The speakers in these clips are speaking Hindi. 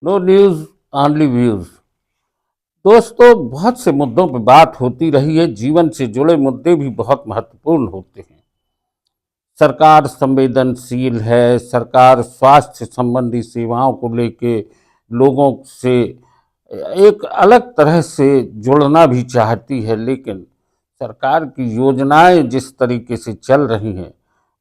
No news only views. दोस्तों, बहुत से मुद्दों पर बात होती रही है। जीवन से जुड़े मुद्दे भी बहुत महत्वपूर्ण होते हैं। सरकार संवेदनशील है। सरकार स्वास्थ्य संबंधी सेवाओं को लेके लोगों से एक अलग तरह से जुड़ना भी चाहती है, लेकिन सरकार की योजनाएं जिस तरीके से चल रही हैं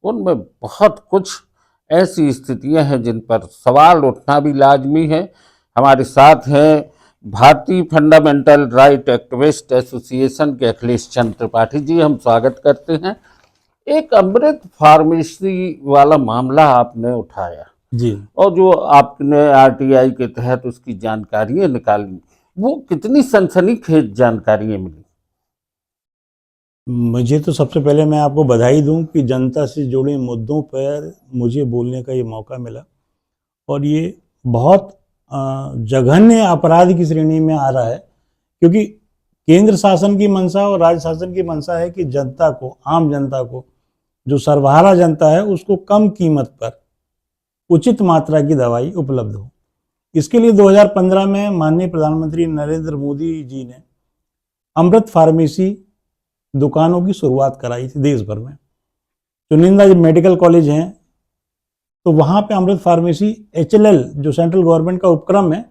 उनमें बहुत कुछ ऐसी स्थितियां हैं जिन पर सवाल उठना भी लाजमी है। हमारे साथ हैं भारतीय फंडामेंटल राइट एक्टिविस्ट एसोसिएशन के अखिलेश चंद्र त्रिपाठी जी। हम स्वागत करते हैं। एक अमृत फार्मेसी वाला मामला आपने उठाया जी। और जो आपने आरटीआई के तहत उसकी जानकारियां निकाली, वो कितनी सनसनीखेज जानकारियां मिली। मुझे तो सबसे पहले मैं आपको बधाई दूं कि जनता से जुड़े मुद्दों पर मुझे बोलने का ये मौका मिला और ये बहुत जघन्य अपराध की श्रेणी में आ रहा है, क्योंकि केंद्र शासन की मंशा और राज्य शासन की मंशा है कि जनता को, आम जनता को, जो सर्वहारा जनता है, उसको कम कीमत पर उचित मात्रा की दवाई उपलब्ध हो। इसके लिए 2015 में माननीय प्रधानमंत्री नरेंद्र मोदी जी ने अमृत फार्मेसी दुकानों की शुरुआत कराई थी देश भर में। चुनिंदा मेडिकल कॉलेज हैं तो वहाँ पे अमृत फार्मेसी HLL जो सेंट्रल गवर्नमेंट का उपक्रम है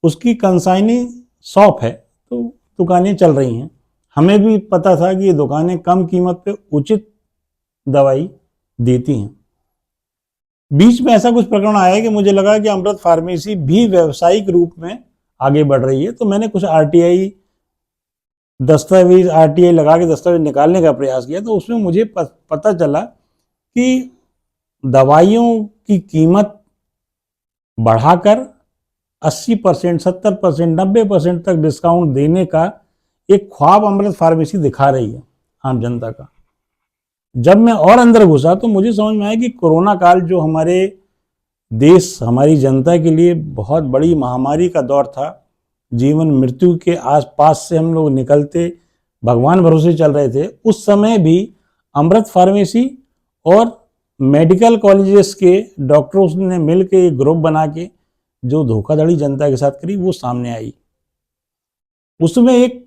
उसकी कंसाइनी शॉप है, तो दुकानें चल रही हैं। हमें भी पता था कि ये दुकानें कम कीमत पे उचित दवाई देती हैं। बीच में ऐसा कुछ प्रकरण आया कि मुझे लगा कि अमृत फार्मेसी भी व्यावसायिक रूप में आगे बढ़ रही है, तो मैंने कुछ आरटीआई लगा के दस्तावेज निकालने का प्रयास किया। तो उसमें मुझे पता चला कि दवाइयों की कीमत बढ़ाकर 80%, 70%, 90% तक डिस्काउंट देने का एक ख्वाब अमृत फार्मेसी दिखा रही है आम जनता का। जब मैं और अंदर घुसा तो मुझे समझ में आया कि कोरोना काल जो हमारे देश, हमारी जनता के लिए बहुत बड़ी महामारी का दौर था, जीवन मृत्यु के आसपास से हम लोग निकलते भगवान भरोसे चल रहे थे, उस समय भी अमृत फार्मेसी और मेडिकल कॉलेजेस के डॉक्टरों ने मिलकर एक ग्रुप बना के जो धोखाधड़ी जनता के साथ करी वो सामने आई। उसमें एक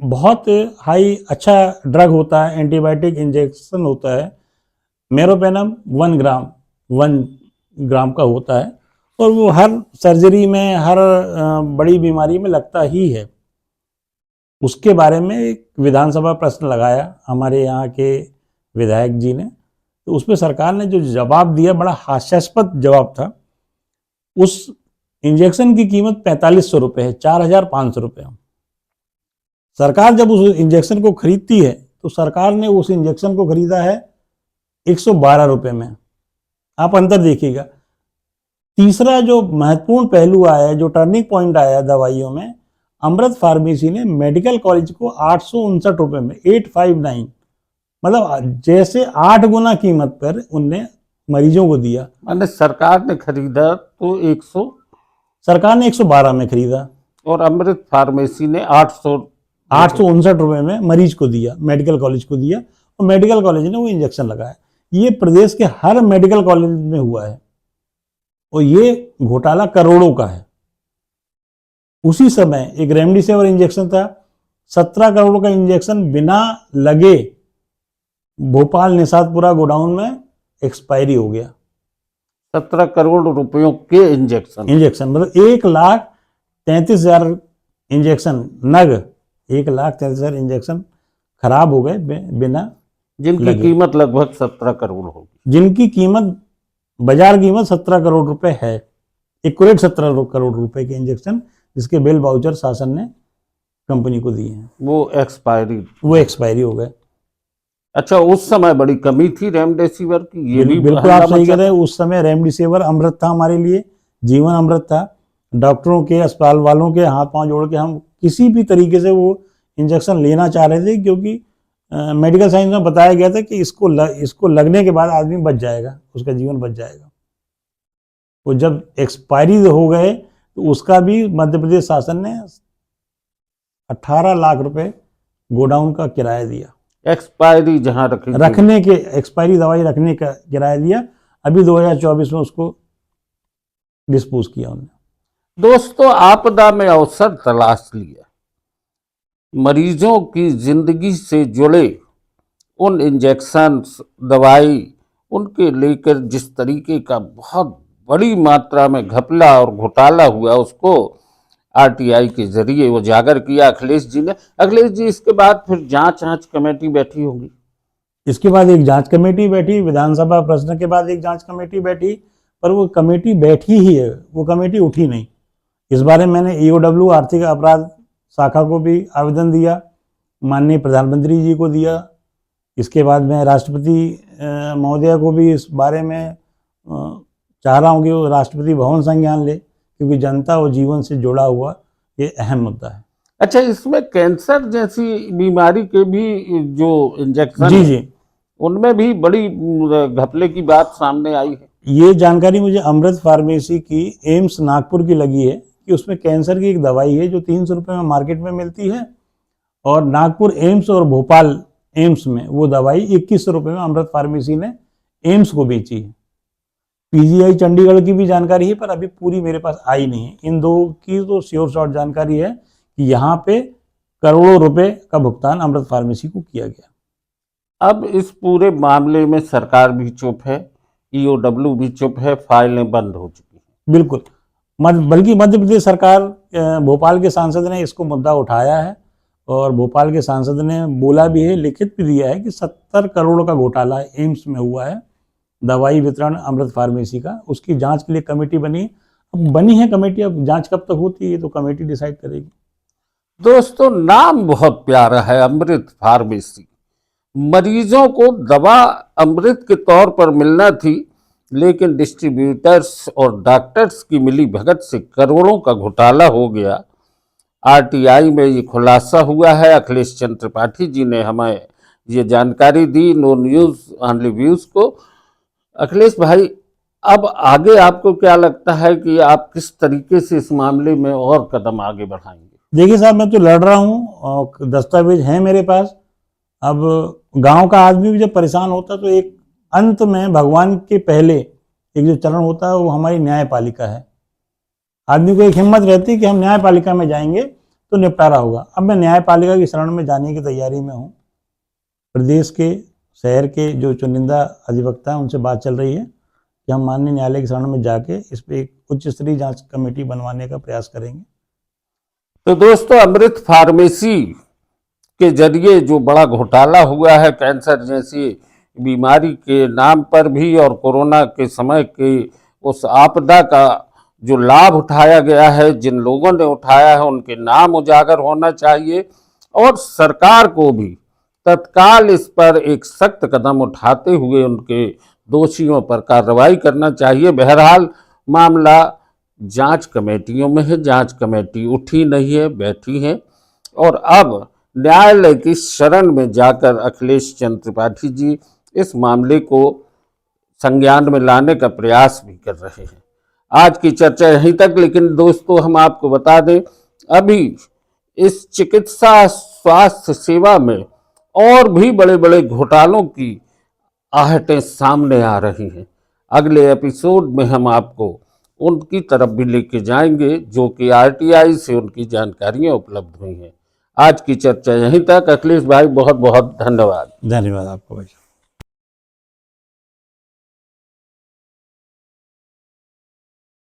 बहुत हाई अच्छा ड्रग होता है, एंटीबायोटिक इंजेक्शन होता है, मेरोपेनम 1 ग्राम का होता है और वो हर सर्जरी में, हर बड़ी बीमारी में लगता ही है। उसके बारे में एक विधानसभा प्रश्न लगाया हमारे यहाँ के विधायक जी ने, तो उसमें सरकार ने जो जवाब दिया बड़ा हास्यास्पद जवाब था। उस इंजेक्शन की कीमत 4500 रुपये है, 4500 रुपये। सरकार जब उस इंजेक्शन को खरीदती है तो सरकार ने उस इंजेक्शन को खरीदा है 112 रुपये में। आप अंतर देखिएगा। तीसरा जो महत्वपूर्ण पहलू आया, जो टर्निंग पॉइंट आया दवाइयों में, अमृत फार्मेसी ने मेडिकल कॉलेज को 859 रुपये में, 859, मतलब जैसे 8 गुना कीमत पर उनने मरीजों को दिया। मैंने सरकार ने खरीदा तो 100, सरकार ने 112 में खरीदा और अमृत फार्मेसी ने 859 रुपये में मरीज को दिया, मेडिकल कॉलेज को दिया, और मेडिकल कॉलेज ने वो इंजेक्शन लगाया। ये प्रदेश के हर मेडिकल कॉलेज में हुआ है और ये घोटाला करोड़ों का है। उसी समय एक रेमडेसिविर इंजेक्शन था, 17 करोड़ का इंजेक्शन बिना लगे भोपाल निषादपुरा गोडाउन में एक्सपायरी हो गया। 17 करोड़ रुपयों के इंजेक्शन मतलब 1,33,000 इंजेक्शन नग, 1,33,000 इंजेक्शन खराब हो गए बिना, जिनकी कीमत लगभग 17 करोड़ होगी, जिनकी कीमत, बाजार कीमत 17 करोड़ रुपए है। एक्यूरेट 17 करोड़ रुपए के इंजेक्शन जिसके बेल वाउचर शासन ने कंपनी को दिए हैं, वो एक्सपायरी हो गए। अच्छा, उस समय बड़ी कमी थी रेमडेसिविर की। ये भी बिल्कुल आप सही कह रहे हैं। उस समय रेमडेसिविर अमृत था, हमारे लिए जीवन अमृत था। डॉक्टरों के, अस्पताल वालों के हाथ पांव जोड़ के हम किसी भी तरीके से वो इंजेक्शन लेना चाह रहे थे, क्योंकि मेडिकल साइंस में बताया गया था कि इसको लगने के बाद आदमी बच जाएगा, उसका जीवन बच जाएगा। वो जब एक्सपायरी हो गए तो उसका भी मध्य प्रदेश शासन ने 18 लाख रुपए गोडाउन का किराया दिया, एक्सपायरी जहां एक्सपायरी दवाई रखने का किराया दिया। अभी 2024 में उसको डिस्पोज किया उन्होंने। दोस्तों, आपदा में अवसर तलाश लिया, मरीजों की जिंदगी से जुड़े उन इंजेक्शन, दवाई, उनके लेकर जिस तरीके का बहुत बड़ी मात्रा में घपला और घोटाला हुआ, उसको आरटीआई के जरिए उजागर किया अखिलेश जी ने। अखिलेश जी, इसके बाद फिर जांच कमेटी बैठी होगी। इसके बाद एक जांच कमेटी बैठी, विधानसभा प्रश्न के बाद एक जांच कमेटी बैठी, पर वो कमेटी बैठी ही है, वो कमेटी उठी नहीं। इस बारे में मैंने ईओडब्ल्यू आर्थिक अपराध शाखा को भी आवेदन दिया, माननीय प्रधानमंत्री जी को दिया। इसके बाद मैं राष्ट्रपति महोदया को भी इस बारे में चाह रहा हूँ कि वो राष्ट्रपति भवन संज्ञान ले, क्योंकि जनता और जीवन से जुड़ा हुआ ये अहम मुद्दा है। अच्छा, इसमें कैंसर जैसी बीमारी के भी जो इंजेक्शन जी जी, उनमें भी बड़ी घपले की बात सामने आई है। ये जानकारी मुझे अमृत फार्मेसी की एम्स नागपुर की लगी है कि उसमें कैंसर की एक दवाई है जो 300 रुपये में मार्केट में मिलती है, और नागपुर एम्स और भोपाल एम्स में वो दवाई 2100 रुपये में अमृत फार्मेसी ने एम्स को बेची है। पीजीआई चंडीगढ़ की भी जानकारी है, पर अभी पूरी मेरे पास आई नहीं है। इन दो की तो श्योर शॉर्ट जानकारी है कि यहाँ पे करोड़ों रुपए का भुगतान अमृत फार्मेसी को किया गया। अब इस पूरे मामले में सरकार भी चुप है, ईओडब्ल्यू भी चुप है, फाइलें बंद हो चुकी हैं। बिल्कुल, बल्कि मध्य प्रदेश सरकार, भोपाल के सांसद ने इसको मुद्दा उठाया है, और भोपाल के सांसद ने बोला भी है, लिखित भी दिया है कि 70 करोड़ का घोटाला एम्स में हुआ है दवाई वितरण अमृत फार्मेसी का। उसकी जांच के लिए कमेटी बनी, अब बनी है कमेटी, अब जांच कब तक होती है तो कमेटी डिसाइड करेगी। दोस्तों, नाम बहुत प्यारा है, अमृत फार्मेसी। मरीजों को दवा अमृत के तौर पर मिलना थी, लेकिन डिस्ट्रीब्यूटर्स और डॉक्टर्स की मिली भगत से करोड़ों का घोटाला हो गया। आरटीआई में ये खुलासा हुआ है। अखिलेश चंद्र त्रिपाठी जी ने हमें ये जानकारी दी नो न्यूज़ ऑनली व्यूज़ को। अखिलेश भाई, अब आगे आपको क्या लगता है कि आप किस तरीके से इस मामले में और कदम आगे बढ़ाएंगे? देखिए साहब, मैं तो लड़ रहा हूँ और दस्तावेज हैं मेरे पास। अब गांव का आदमी भी जब परेशान होता है तो एक अंत में भगवान के पहले एक जो चरण होता है वो हमारी न्यायपालिका है। आदमी को एक हिम्मत रहती है कि हम न्यायपालिका में जाएंगे तो निपटारा होगा। अब मैं न्यायपालिका की शरण में जाने की तैयारी में हूँ। प्रदेश के, शहर के जो चुनिंदा अधिवक्ता हैं उनसे बात चल रही है कि हम माननीय न्यायालय की शरण में जाके इस पर एक उच्च स्तरीय जांच कमेटी बनवाने का प्रयास करेंगे। तो दोस्तों, अमृत फार्मेसी के जरिए जो बड़ा घोटाला हुआ है कैंसर जैसी बीमारी के नाम पर भी, और कोरोना के समय के उस आपदा का जो लाभ उठाया गया है, जिन लोगों ने उठाया है उनके नाम उजागर होना चाहिए, और सरकार को भी तत्काल इस पर एक सख्त कदम उठाते हुए उनके दोषियों पर कार्रवाई करना चाहिए। बहरहाल मामला जांच कमेटियों में है, जांच कमेटी उठी नहीं है, बैठी है, और अब न्यायालय की शरण में जाकर अखिलेश चंद्र त्रिपाठी जी इस मामले को संज्ञान में लाने का प्रयास भी कर रहे हैं। आज की चर्चा यहीं तक, लेकिन दोस्तों हम आपको बता दें, अभी इस चिकित्सा स्वास्थ्य सेवा में और भी बड़े बड़े घोटालों की आहटें सामने आ रही हैं। अगले एपिसोड में हम आपको उनकी तरफ भी लेके जाएंगे जो कि आरटीआई से उनकी जानकारियां उपलब्ध हुई हैं। आज की चर्चा यहीं तक। अखिलेश भाई, बहुत बहुत धन्यवाद। धन्यवाद आपको भाई।